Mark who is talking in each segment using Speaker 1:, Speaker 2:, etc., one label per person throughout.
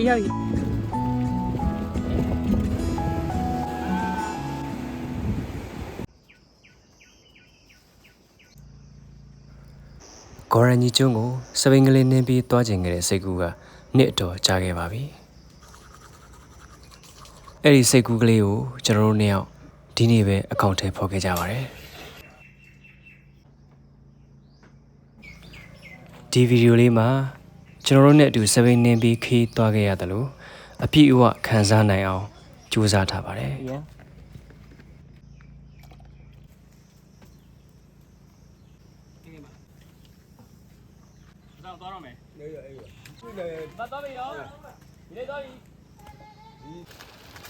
Speaker 1: ရပြီဂေါ်ရန်ကြီးကျွန်းကိုစပိန်ကလေးနင်းပြီးတွားကျင်ခဲ့တဲ့စိတ်ကူးကနှစ်အတော်ကြာခဲ့ပါပြီအဲ့ဒီစိတ်ကူးကလေးကိုကျွန်တော်တို့နှစ်ယောက်ဒီနေ့ပဲအကောင့်ထဲဖော်ခဲ့ကြပါတယ်ဒီဗီဒီယိုလေးမှာကျွန်တော်တို့နဲ့အတူစပိန်နင်းပြီးခီးတွားခဲ့ရတယ်လို့အပြည့်အဝခံစားနိုင်အောင်ကြိုးစားထားပါတယ်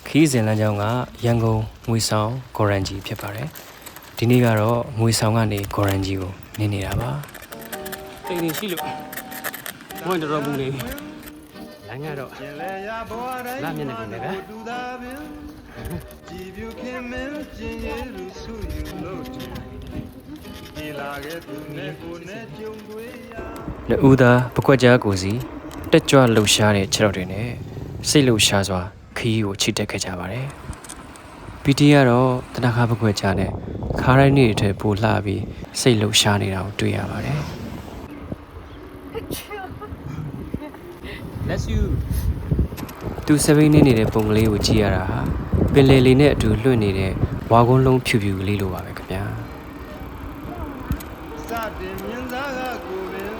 Speaker 1: ခီးစဉ်လမ်းကြောင်းကရန်ကုန်ငွေဆောင်ဂေါ်ရန်ကြီးဖြစ်ပါတယ်ဒီနေ့ကတော့ငွေဆောင်ကနေဂေါ်ရန်ကြီးကိုနေနေတာပါတိတ်နေရှိလို့ဘွင့်တော်ဘူးလေလမ်းကတော့လမ်းမျက်နှာပြင်ပဲကြည်ပြူခင်မင်းကျင်ရလူစုယူလို့ဒီလာခဲ့သူနဲ့ကိုနဲ့ကြုံတွေ့ရနှစ်ဦးသားပကွက်ကြားကိုစီတက်ကြွလှူရှားတဲ့ခြေတော်တွေနဲ့စိတ်လှူရှားစွာခီးကိုချိတက်ခဲ့ကြပါတယ်ပီတီကတော့တနခါပကွက်ကြားနဲ့ခါရိုင်းနေတဲ့ထက်ပိုလှပြီးစိတ်လှူရှားနေတာကိုတွေ့ရပါတယ် Bless you သူစပိန်နေတဲ့ပုံကလေးကိုကြည့်ရတာဟာပင်လယ်လေးနဲ့အတူလွှင့်နေတဲ့ဝါကုန်းလုံးဖြူဖြူကလေးလိုပါပဲခင်ဗျာစတင်မြင်သားကကိုပင်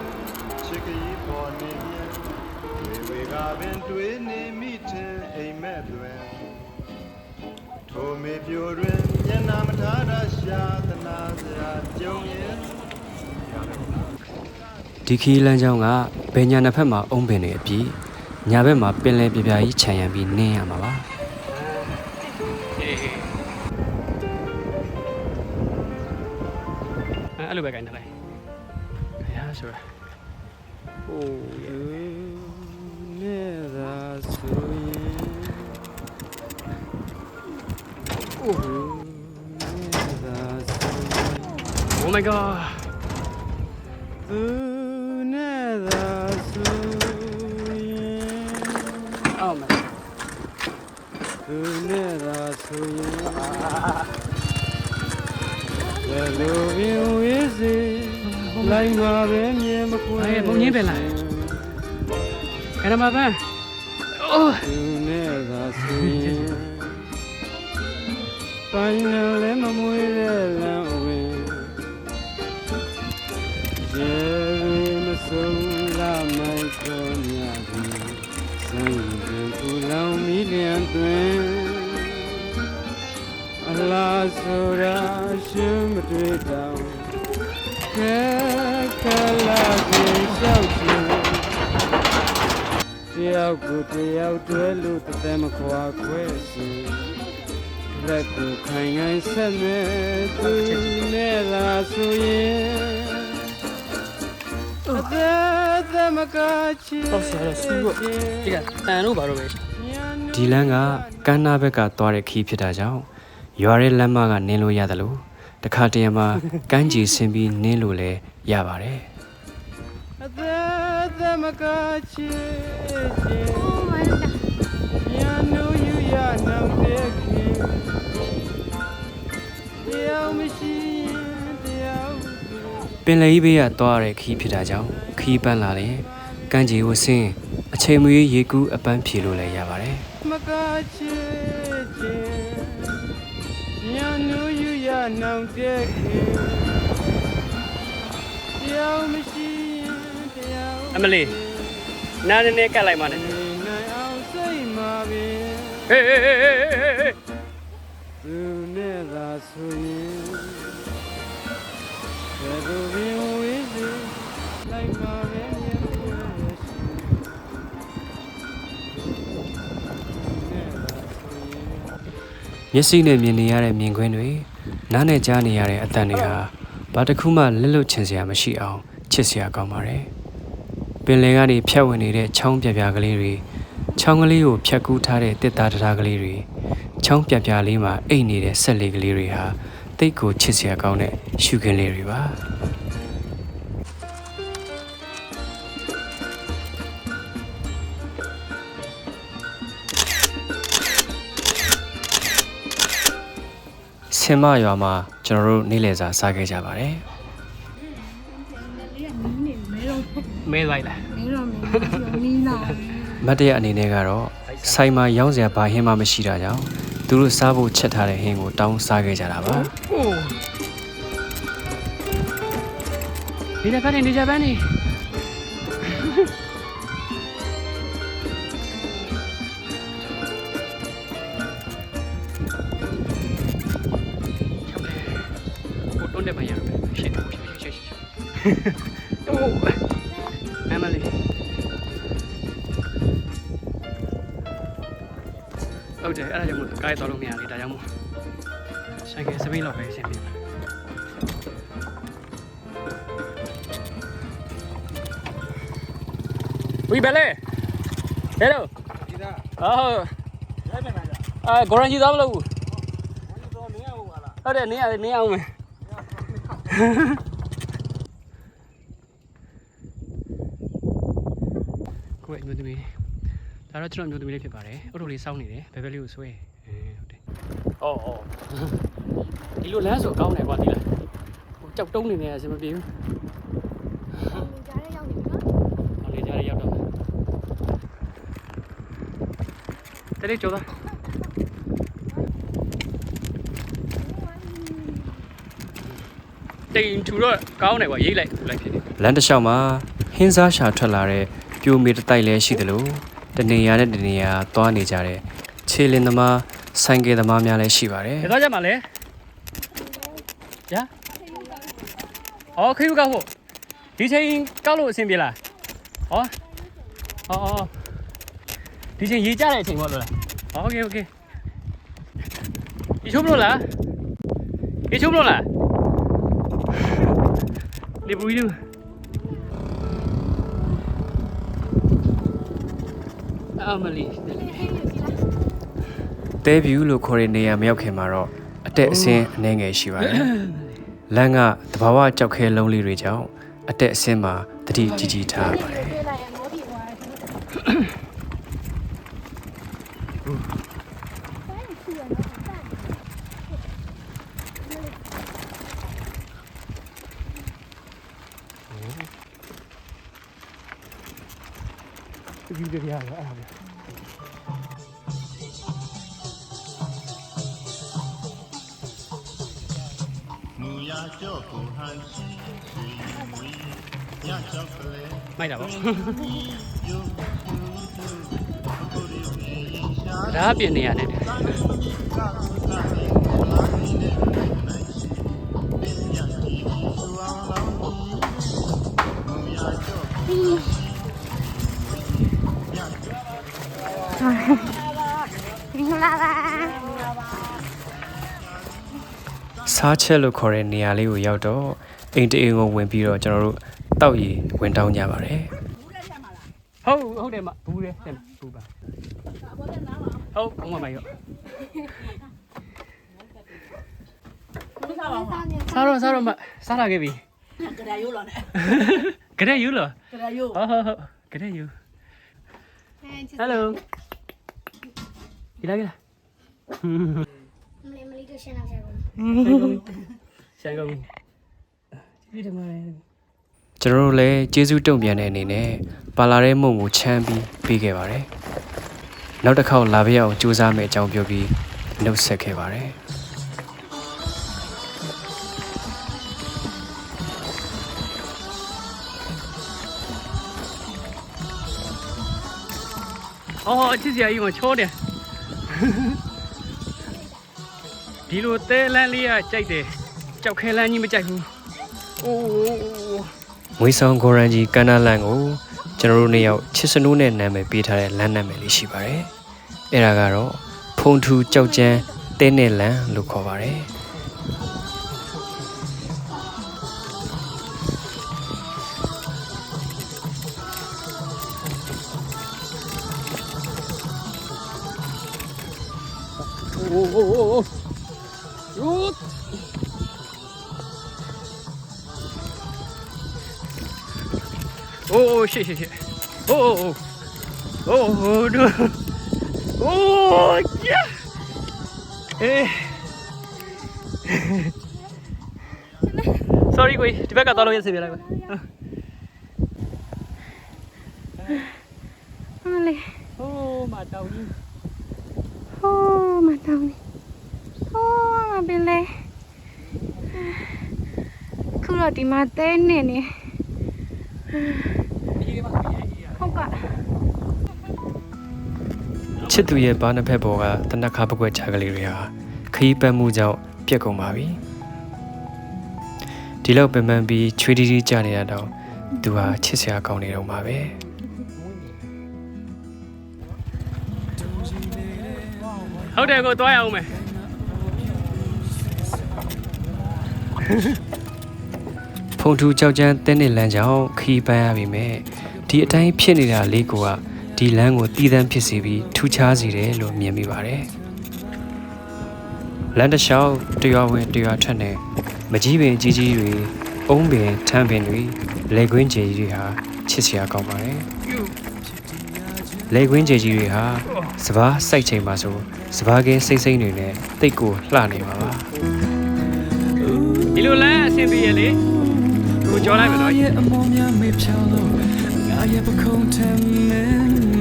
Speaker 1: ချစ်ကလေးပေါ်နေမြန်ဝေကပင်တွေ့နေမိတဲ့အိမ်မက်တွင်ထိုမေပြိုတွင်မျက်နှာမထားတာရှာသနာစရာကြုံရင်ဒီခီးလမ်းကြောင်းကဘယ်ညာနှစ်ဖက်မှာအုံးပင်နေအပြီးညာဘက်မှာပင်လယ်ပြပြကြီးခြံရံပြီးနင်းရမှာပါအဲ့လိုပဲခိုင်းတယ်လေရာဆိုရဟိုနေတာဆိုရင်အိုးနေတာဆိုရင် Oh my godနေတာဆိုOh my. သူနဲ့သာဆိုရင်ဘယ်လိုပင်ဝေးစေလိုက်မှာပဲမြင်မကွယ်ဘုံကြီးပဲလားကရမပန်းအိုးသူနဲ့သာဆိုရင်ပိုင်းလည်းမမွေးတဲ့လမ်းဝင်ရေမဆုံးလာမိုက်တော်မြတ်ဘူးကူလောင်မိလျံတွင်အလားဆိုရာရှင်မတွေ့တော့ခဲခလာကြီးလျှောက်ချင်တယောက်ကိုတယောက်တွဲလို့တသက်မခွာခွဲစီလက်ကိုခိုင်ခိုင်ဆက်မဲ့သူနဲ့သာဆိုရင်သမကချီတော့ဆရာဆူတော့ဒီကတန်လို့ဘာလို့ပဲဒီလမ်းကကမ်းနားဘက်ကသွားတဲ့ခီးဖြစ်တာကြောင့်ရွာရဲ့လမ်းမကနင်းလို့ရတယ်လို့တခါတရံမှာကမ်းခြေဆင်းပြီးနင်းလို့လည်းရပါတယ်သမကချီညာနိုးယူရနောင်တဲ့ခီးတရားမရှိပင်လယ်ကြီးဘေးကသွားရတဲ့ခီးဖြစ်တာကြောင့်ခီးပန်းလာတယ်ကမ်းခြေကိုဆင်းအချိန်မရွေးရေကူးအပန်းဖြေလို့လည်းရပါတယ်မကချေချေညာနူယူရနောင်တဲ့ခီးတရားမရှိတရားအမလီနားနေကတ်လိုက်ပါနဲ့ဟေးသူနဲ့သာဆိုရင်ဘယ်လိုပင်ဝေးစေလိုက်ပါပဲမြင်မျက်စိနဲ့မြင်နေရတဲ့မြင်ကွင်းတွေနားနဲ့ကြားနေရတဲ့အသံတွေဟာဘာတစ်ခုမှလက်လွတ်ချင်စရာမရှိအောင်ချစ်စရာကောင်းပါတယ်ပင်လယ်ကနေဖြတ်ဝင်နေတဲ့ချောင်းပြပြကလေးတွေချောင်းကလေးကိုဖြတ်ကူးထားတဲ့တစ်သားတရားကလေးတွေချောင်းပြပြလေးမှာအိတ်နေတဲ့ဆက်လေးကလေးတွေဟာတိတ်ကိုချစ်စရာကောင်းတဲ့ရှုခင်းလေးတွေပါ ဆင်မရွာမှာကျွန်တော်တို့နေ့လည်စာစားခဲ့ကြပါတယ်
Speaker 2: မဲလိုက်လား
Speaker 1: မတ်တရအနေနဲ့ကတော့ဆိုင်မှာရောင်းစရာဘာဟင်းမှမရှိတာကြောင့်သူတို့စားဖို့ချက်ထားတဲ့ဟင်းကိုတောင်းစားခဲ့ကြတာပါ
Speaker 2: နေကြပန်းနေကြပန်းနေတွန်းတဲ့ပိုင်းရတော့ရှင်းရှင်းโอ้แม่มาเลยဟုတ်တယ်အဲ့ဒါကြောင့်မို့ကားသွားလို့မရလေဒါကြောင့်မို့ဆိုင်ကစပိန်လောက်ပဲအဆင်ပြေပါဝီဘယ်လဲဟဲ့လို့ဒီသားအော်ရိုက်မယ်လားဂိုရန်ကြီးသွားမလို့ဘူးဟုတ်တယ်နင်းအောင်မယ်ကိုယ်အမျိုးသမီးဒါတော့ကျွန်တော်အမျိုးသမီးလေးဖြစ်ပါတယ်အုတ်ထုတ်လေးစောင်းနေတယ်ဘယ်ဘက်လေးကိုဆွဲဟုတ်တယ်အော်ဒီလိုလမ်းဆိုကောင်းတယ်ကွာဒီလားဟိုကြောက်တုံးနေနေအဆင်မပြေဘူးနေကြရရောက်တော့တလေးကျော်သားတိမ်ထူတော့ကောင်းတယ်ကွာရေးလိုက်ဖြစ်နေ
Speaker 1: လမ်းတစ်လျှောက်မှာဟင်းစားရှာထွက်လာတဲ့ပြိုမေတတိုက်လဲရှိတယ်လို့တနေရာနဲ့တနေရာသွားနေကြတဲ့ခြေလင်းသမားဆိုင်ကယ်သမားများလည်းရှိပါတယ်
Speaker 2: ဘယ်သွားကြမှာလဲညာအော်ခေယူကောက်ဖို့ဒီချိန်ကောက်လို့အဆင်ပြေလားဟောဒီချိန်ရေးကြတဲ့အချိန်ပေါ့လို့လားโอเคဒီချိုးမလို့လားဒီဘူးလူအမလီ
Speaker 1: တဲဗျူးလို့ခေါ်တဲ့နေရာမရောက်ခင်မှာတော့အတက်အဆင်းအနေငယ်ရှိပါတယ်လမ်းကတဘာဝကြောက်ခဲလုံးလေးတွေကြောင့်အတက်အဆင်းမှာတတိကြီးထားပါတယ်
Speaker 2: ဒီကြရအောင်အဲ့ဒါမူရကြောက်ကိုဟန်ရှိဆွေမွေညချောက်ကလေးမိုက်တာပါဒါပြင်းနေရတယ်
Speaker 1: စားချက်လို့ခေါ်တဲ့နေရာလေးကိုရောက်တော့အိမ်တအိမ်ကိုဝင်ပြီးတော့ကျွန်တော်တို့တောက်ရည်ဝင်တောင်းကြပါတယ်
Speaker 2: ဟုတ်တယ်မဘူးတယ်ဘူးပါဟုတ်ဘုံမမရောစားတော့မစားလာခဲ့ပြီကရယူလောနဲ့ကရယူလောဟုတ်ကရယူဟယ်လိုဒီလာ
Speaker 3: မလေးတို့ရှင်းအောင်ရှာကုန်
Speaker 2: ဆိုင်ကုန်ဒီတမန်
Speaker 1: ကျွန်တော်တို့လည်းကျေးဇူးတုံ့ပြန်တဲ့အနေနဲ့ပါလာတဲ့မုံကိုချမ်းပြီးပေးခဲ့ပါတယ်နောက်တစ်ခေါက်လာပြအောင်ကြိုးစားမယ်အကြောင်းပြောပြီးနှုတ်ဆက်ခဲ့ပါတယ်
Speaker 2: အော်ချစ်စရာကြီးမချောတယ်ဒီလိုတဲလန်းလေးကကြိုက်တယ်ကြောက်ခဲလန်းကြီးမကြိုက်ဘူးအိုး
Speaker 1: မွေးဆောင်ဂိုရန်ကြီးကန္နာလန်ကိုကျွန်တော်တို့နှစ်ယောက်ချစ်စနိုးနဲ့နာမည်ပေးထားတဲ့လမ်းနာမည်လေးရှိပါတယ်အဲ့ဒါကတော့ဖုန်ထူကြောက်ကျန်းတဲနဲ့လန်လို့ခေါ်ပါတယ်
Speaker 2: Oh shit. Oh no. Oh yeah. sorry ကိုဒီဘက်ကသွားလို့ရစီပြလိုက်ပါ
Speaker 3: ဟာလေ
Speaker 2: ဟိုးမတောင်းကြီး
Speaker 3: ဟိုးမတောင်းနေဟိုးမပင်လေခုတော့ဒီမှာတဲနေနေဟုတ်က
Speaker 1: ချစ်သူရဲ့ဘာနှစ်ဖက်ပေါ်ကတနက်ခါပကွက်ချကလေးတွေဟာခရီးပတ်မှုကြောင့်ပြက်ကုန်ပါပြီဒီလောက်ပင်ပန်းပြီးချွေးတီးတီးကြနေရတော့သူဟာချစ်စရာကောင်းနေတော့မှာပဲ
Speaker 2: ဟုတ်တယ်ကိုသွားရအောင်မယ်
Speaker 1: ဖုန်ထူကြောက်ကြမ်းတင်းနေလမ်းကြောင့်ခရီးပန်းရပြီမဲ့ဒီအတိုင်းဖြစ်နေတာလေးကဒီလမ်းကိုတည်တံ့ဖြစ်စေပြီးထူးခြားစေတယ်လို့မြင်မိပါတယ်လမ်းတစ်လျှောက်တရွာဝင်တရွာထွက်နေမကြီးပင်ကြီးကြီးတွေအုံးပင်ထမ်းပင်တွေလေကွင်းကျေကြီးတွေဟာချစ်စရာကောင်းပါတယ်လေကွင်းကျေကြီးတွေဟာစပားစိုက်ချိန်မှာဆိုစပားကင်းစိမ့်စိမ့်တွေနဲ့တိတ်ကိုလှနေပါပါ
Speaker 2: ဒီလိုလမ်းအဆင်ပြေရလေကိုကြောလိုက်မယ်နော်
Speaker 4: ရဲ့အမောများမေးဖြောင်းလို့ငါရဲ့ပခုံးထဲ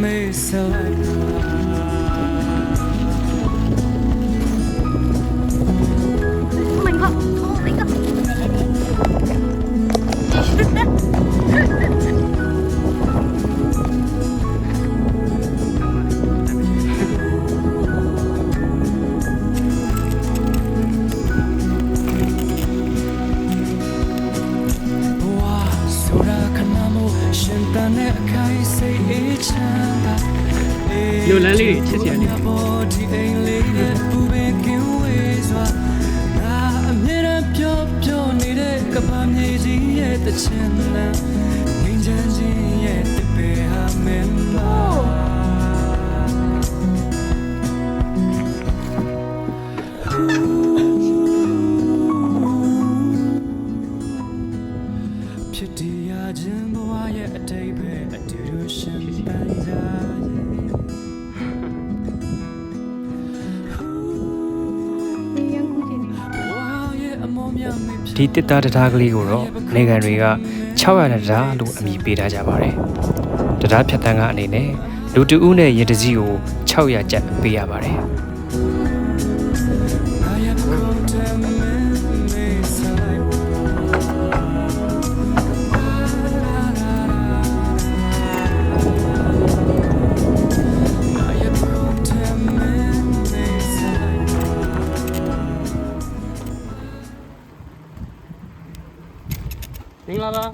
Speaker 4: မေးဆလာ
Speaker 3: my god oh my god
Speaker 4: ရှင်တန်တဲ့အခိုင်စိတ်အေးချမ်းသာ
Speaker 2: လူလမ်းလေးချစ်စရာနေ
Speaker 4: ဘောဒီအိမ်လေးနဲ့ဘူပင်ကင်းဝေးစွာငါအမြဲတမ်းပြောနေတဲ့ကပ္ပမြေကြီးရဲ့တချင်လန်းငင်းချမ်းခြင်းရဲ့တပည့်ဟာမင်းပါဖြစ်တရားခြင်းဘဝရဲ့အတိတ်ပဲအတူတူရှင်ပန်းကြ
Speaker 1: ဒီတစ်သားတရားကလေးကိုတော့နေကန်တွေက600တရားလို့အမည်ပေးထားကြပါတယ်တရားဖြတ်တန်းကအနေနဲ့လူတဦးနဲ့ရင်တစည်းကို600ကျပ်ပေးရပါတယ်
Speaker 2: မင်္ဂလာပါ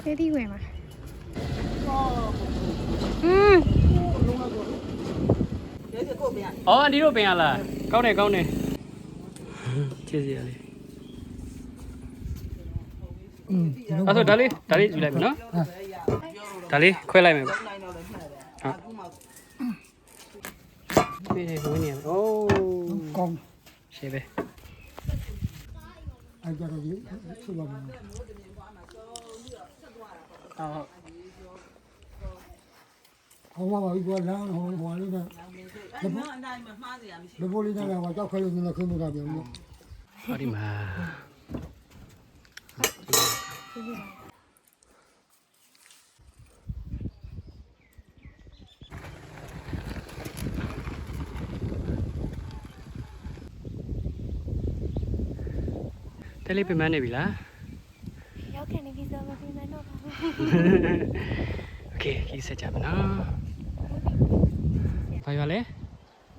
Speaker 3: 这地位嘛
Speaker 2: အော်အန်ဒီတို့ပင်ရလားကောင်းတယ်ကောင်းတယ်ချစ်စရာလေးအဲ့ဆိုဒါလေးယူလိုက်မယ်နော်ဒါလေးခွဲလိုက်မယ်ပေါ့ဟုတ်ပြေးဝင်နေအိုးကောင်းရှေ့ပဲ
Speaker 5: အဲ့ကြတော့ဒီဆိုပါမယ်
Speaker 2: ဟုတ်
Speaker 5: ဟောမှာပြီးတော့လမ်းဟောဘွားလေးကဘဘလေးကလည်းကြောက်ခဲလို့နည်းခင်းနေတာပြန်လို့
Speaker 2: ဟောဒီမှာတယ်လေးပြမနေပြီလား
Speaker 3: ရောက်ခဲ့နေပြီဆိုတော့ပြင်မယ်တော့ပါ
Speaker 2: โอเคကြီးဆက်ကြပါနော်ဘာရလဲ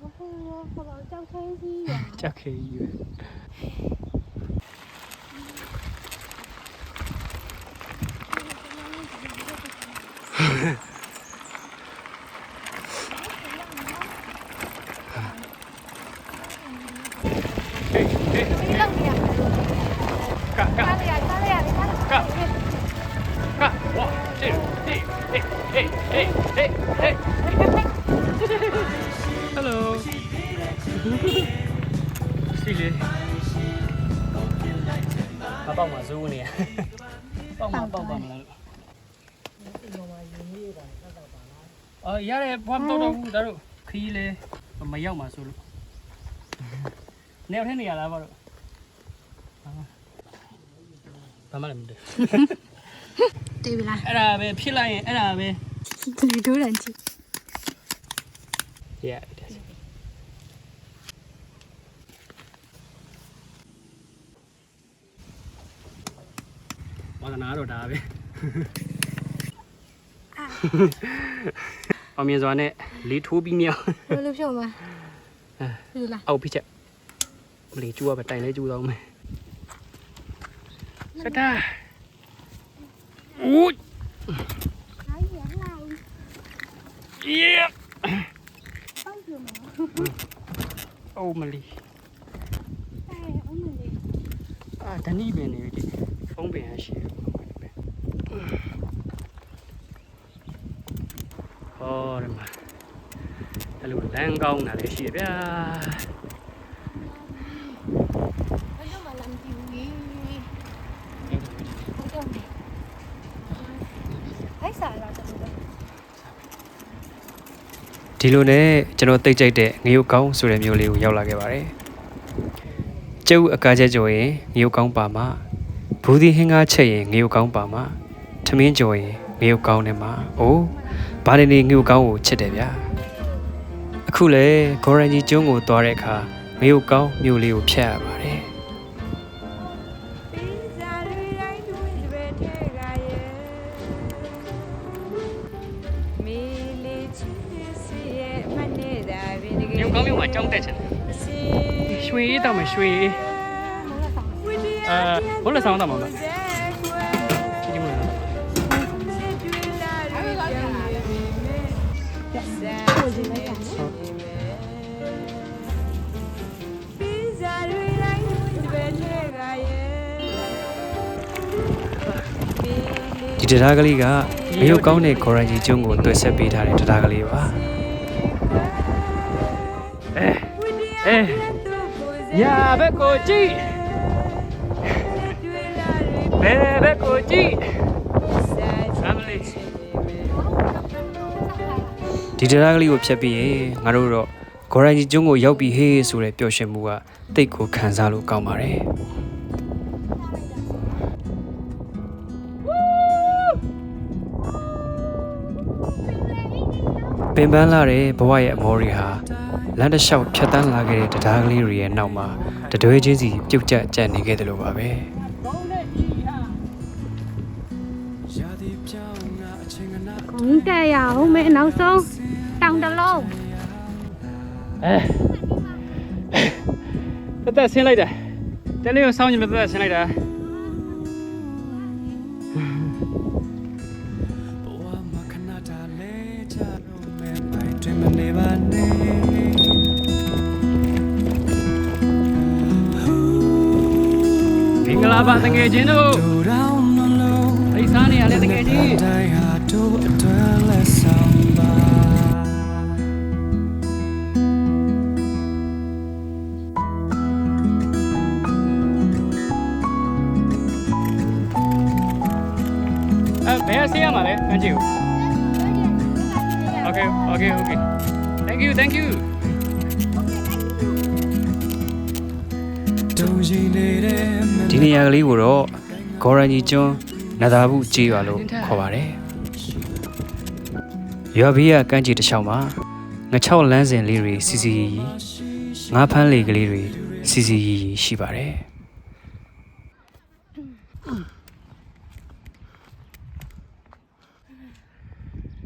Speaker 3: ဟုတ်ကဲ့ဘာကြောက်ခဲကြီးရ
Speaker 2: ကြောက်ခေးကြီးပဲ
Speaker 3: လောက်ရ
Speaker 2: ကက
Speaker 3: ကားရကား
Speaker 2: 哇，这，Hello， 是嘞，他帮我收呢，帮忙了。ရတယ်ဘာမတော့တော့ဘူးဒါတို့ခီးလေမရောက်မှာဆိုလို့နေထဲနေရလားဘာလို့ဘာမှလည်းမတည်
Speaker 3: 对不啦？
Speaker 2: အဲ့ဒါပဲဖြစ်လိုက်ရင်အဲ့ဒါပဲ
Speaker 3: 这里多人气。
Speaker 2: ရတယ်ဘာသာနာတော့ဒါပဲအောင်မြင်စွာနဲ့လေးထိုးပြီးမြောက်
Speaker 3: 我票吗？是啦。
Speaker 2: အောက်ဖိချက်မလီကျူရပဲတိုင်လဲကျူတော့မယ်စတာဦး
Speaker 3: 来人来。
Speaker 2: 耶
Speaker 3: 帮助吗？
Speaker 2: အိုးမလီ
Speaker 3: 哎，我们的。
Speaker 2: အာတဏိပင်နေပြီဖုံးပင်ရရှိတယ်ဟောဒီမှာအဲ့လိုလမ်းကောင်းတာလည်းရှိတယ်ဗျာ
Speaker 3: 我就买蓝丢鱼。我叫你。哎，啥啦？这个。
Speaker 1: ဒီလိုနဲ့ကျွန်တော်တိတ်ကြိုက်တဲ့ငရုတ်ကောင်းဆိုတဲ့မျိုးလေးကိုရောက်လာခဲ့ပါတယ်ကျုပ်အကားချက်ကြော်ရင်ငရုတ်ကောင်းပါမှာဘူးဒီဟင်းကားချက်ရင်ငရုတ်ကောင်းပါမှာထမင်းကြော်ရင်ငရုတ်ကောင်းနဲ့မှာအိုးဘာနေနေငရုတ်ကောင်းကိုချစ်တယ်ဗျာအခုလေဂေါ်ရန်ကြီးကျွန်းကိုသွားတဲ့အခါငရုတ်ကောင်းမျိုးလေးကိုဖြတ်ရပါတယ်
Speaker 2: ရုပ်ကောင်းမျိုးမှာကြောင်းတက်ချင်တယ်ရွှေအေးတောက်မယ်ရွှေအေးဘုလဆောင်တော့မှာမဒီမှာ
Speaker 1: ဒီတရားကလေးကငရုတ်ကောင်းတဲ့ဂေါ်ရန်ကြီးကျွန်းကိုတွေ့ဆက်ပေးထားတဲ့တရားကလေးပါ
Speaker 2: ညာဘက်ကိုကြည့်ဘယ်ဘက်ကိုကြည့်အမလေး
Speaker 1: ဒီတရားကလေးကိုဖြတ်ပြီးရင်ငါတို့တော့ဂေါ်ရန်ကြီးကျွန်းကိုရောက်ပြီဟေးဆိုတဲ့ပျော်ရွှင်မှုကတိတ်ကိုခံစားလို့ကောင်းပါတယ်ပင်ပန်းလာတဲ့ဘဝရဲ့အမောတွေဟာလမ်းတစ်လျှောက်ဖြတ်တန်းလာခဲ့တဲ့တရားကလေးတွေရဲ့နောက်မှာတတွဲချင်းစီပြုတ်ကျကြံ့နေခဲ့တယ်လို့ပါပဲ
Speaker 3: cũng kề vào mẹ nấu xuống trong đó luôn
Speaker 2: တက်ဆင်းလိုက်တာတဲလေးကိုစောင်းရင်တက်ဆင်းလိုက်တာ မင်္ဂလာပါတကယ်ချင်းတို့အိတ်စားနေရလဲတကယ်ချင်းဘယ်ဆေးရမှာလဲအန်ဂျီကို Okay Thank you
Speaker 1: ဒီနေရာကလေးကိုတော့ဂေါ်ရန်ကြီးကျွန်းနသာဘူးကြေးရွာလို့ခေါ်ပါတယ်ရွာဘေးကကမ်းခြေတစ်လျှောက်မှာငချောက်လန်းစင်လေးတွေစီစီရီငါးဖမ်းလေကလေးတွေစီစီရီရှိပါတယ်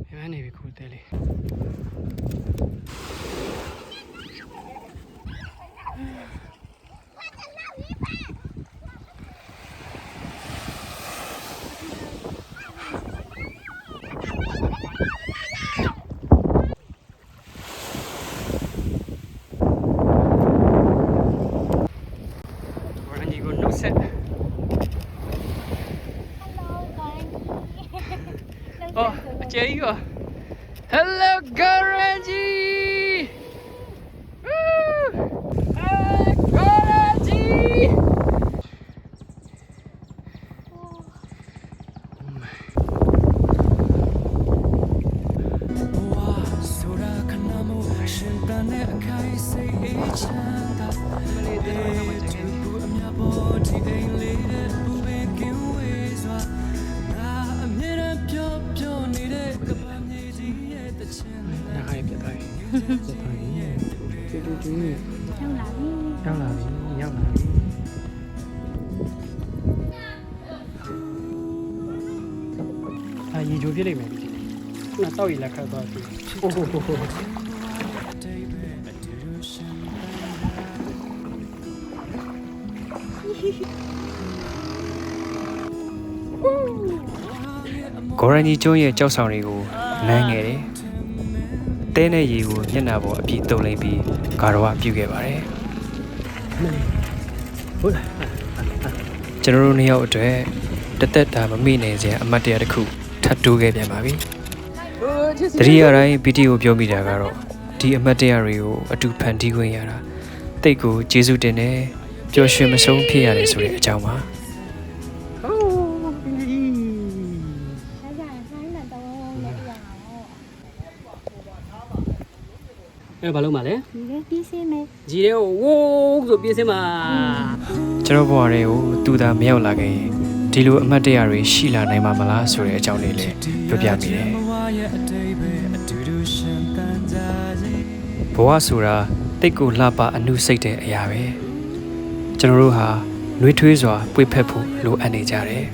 Speaker 2: ဒီမှာနေပြီခုတဲလေး ဆက် ကျဲကြီးရော Hello Garanji Garanji ရောက်လာပြီရောက်လာပြီရေချိုပြစ်လိုက်မယ်ဒီခုနတောက်ရည်လက်ခတ်သွားပြီဟို
Speaker 1: ဂေါ်ရန်ကြီးကျွန်းရဲ့ကြောက်ဆောင်တွေကိုလမ်းငယ်တယ်တဲနဲ့ရေကိုမျက်နှာပေါ်အပြည့်တုံလိမ့်ပြီးဂါရဝပြုခဲ့ပါတယ်
Speaker 2: ဟုတ်လား
Speaker 1: ကျွန်တော်တို့နှစ်ယောက်အတွက်တသက်တာမမေ့နိုင်စရာအမတ်တရားတစ်ခုထပ်တိုးခဲ့ပြန်ပါပြီတတိယတိုင်းဗီဒီယိုပြောမိတာကတော့ဒီအမတ်တရားတွေကိုအတူဖန်တီးခွင့်ရတာတိတ်ကိုကျေးဇူးတင်တယ်ပျော်ရွှင်မဆုံးဖြစ်ရတယ်ဆိုတဲ့အကြောင်းပါ
Speaker 2: အဲ့ဘာလို့မလဲ
Speaker 3: ဒီလေပြီးစင်းမယ်
Speaker 2: ကြီးတဲ့ဝိုးဆိုပြေးစင်းမှာ
Speaker 1: ကျွန်တော်ဘဝတွေကိုသူသာမရောက်လာခဲ့ရင်ဒီလိုအမတ်တရားတွေရှိလာနိုင်မှာမလားဆိုတဲ့အကြောင်းလေးလည်းပြောပြမိတယ်ဘဝဆိုတာတိတ်ကိုလှပအနုစိတ်တဲ့အရာပဲကျွန်တော်တို့ဟာနှွေးထွေးစွာပွေဖက်ဖို့လိုအပ်နေကြတယ်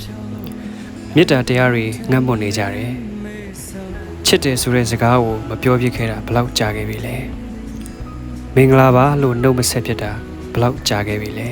Speaker 1: မေတ္တာတရားတွေငတ်မွတ်နေကြတယ်ချစ်တယ်ဆိုတဲ့စကားကိုမပြောပြခဲ့တာဘလောက်ကြာခဲ့ပြီလဲမင်္ဂလာပါလို့နှုတ်မဆက်ဖြစ်တာဘလောက်ကြာခဲ့ပြီလဲ